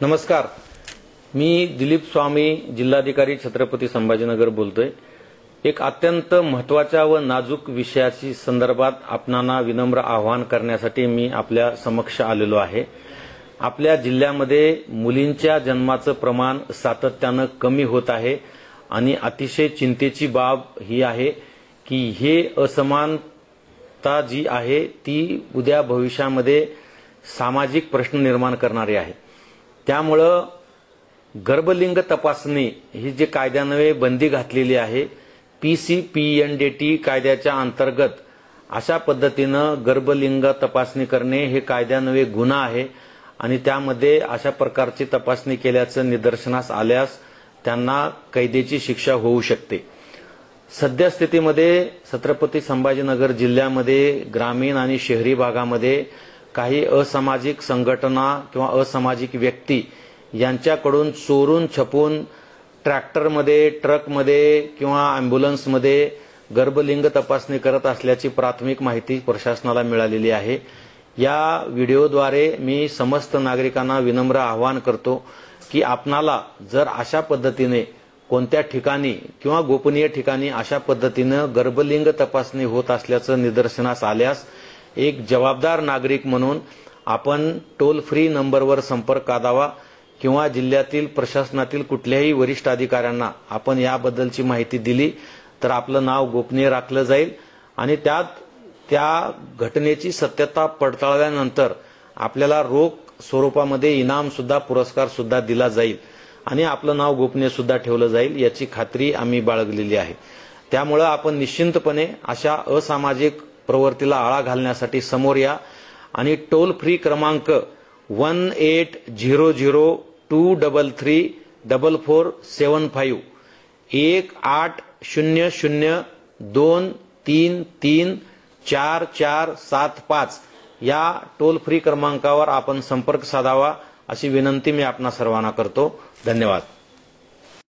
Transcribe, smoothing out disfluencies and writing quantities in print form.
नमस्कार, मी दिलीप स्वामी, जिल्हाधिकारी छत्रपती संभाजीनगर बोलतोय। एक अत्यंत महत्त्वाच्या व नाजूक विषयाची संदर्भात आपणांना विनम्र आवाहन करण्यासाठी मी आपल्या समक्ष आलेलो आहे। आपल्या जिल्ह्यामध्ये मुलींच्या जन्माचं प्रमाण सातत्याने कमी होत आहे आणि अतिशय चिंतेची बाब ही आहे की हे असमानता जी आहे ती उद्या भविष्यामध्ये सामाजिक प्रश्न निर्माण करणारी आहे। त्यामुळे गर्भलिंग तपासणी ही जे कायद्यान्वये बंदी घातलेली आहे, पीसीपीएनडीटी कायद्याच्या अंतर्गत अशा पद्धतीने गर्भलिंग तपासणी करणे हे कायद्यान्वये गुन्हा आहे आणि त्यामध्ये अशा प्रकारची तपासणी केल्याचं निदर्शनास आल्यास त्यांना कैदेची शिक्षा होऊ शकते। सध्या स्थितीमध्ये छत्रपती संभाजीनगर जिल्ह्यामध्ये ग्रामीण आणि शहरी भागामध्ये काही असामाजिक संघटना किंवा असामाजिक व्यक्ती यांच्याकडून चोरून छपून ट्रॅक्टरमध्ये, ट्रकमध्ये किंवा अँब्युलन्समध्ये गर्भलिंग तपासणी करत असल्याची प्राथमिक माहिती प्रशासनाला मिळालेली आहे। या व्हिडिओद्वारे मी समस्त नागरिकांना विनम्र आवाहन करतो की आपणाला जर अशा पद्धतीने कोणत्या ठिकाणी किंवा गोपनीय ठिकाणी अशा पद्धतीने गर्भलिंग तपासणी होत असल्याचं निदर्शनास आल्यास एक जबाबदार नागरिक म्हणून आपण टोल फ्री नंबरवर संपर्क साधावा किंवा जिल्ह्यातील प्रशासनातील कुठल्याही वरिष्ठ अधिकाऱ्यांना आपण याबद्दलची माहिती दिली तर आपलं नाव गोपनीय राखलं जाईल आणि त्या घटनेची सत्यता पडताळल्यानंतर आपल्याला रोख स्वरूपामध्ये इनाम सुद्धा, पुरस्कार सुद्धा दिला जाईल आणि आपलं नाव गोपनीय सुद्धा ठेवलं जाईल याची खात्री आम्ही बाळगलेली आहे। त्यामुळे आपण निश्चिंतपणे अशा असामाजिक प्रवृत्तीला आळा घालण्यासाठी समोर या आणि टोल फ्री क्रमांक 1800233475 1800233475 या टोल फ्री क्रमांकावर आपण संपर्क साधावा अशी विनंती मी आपणा सर्वांना करतो। धन्यवाद।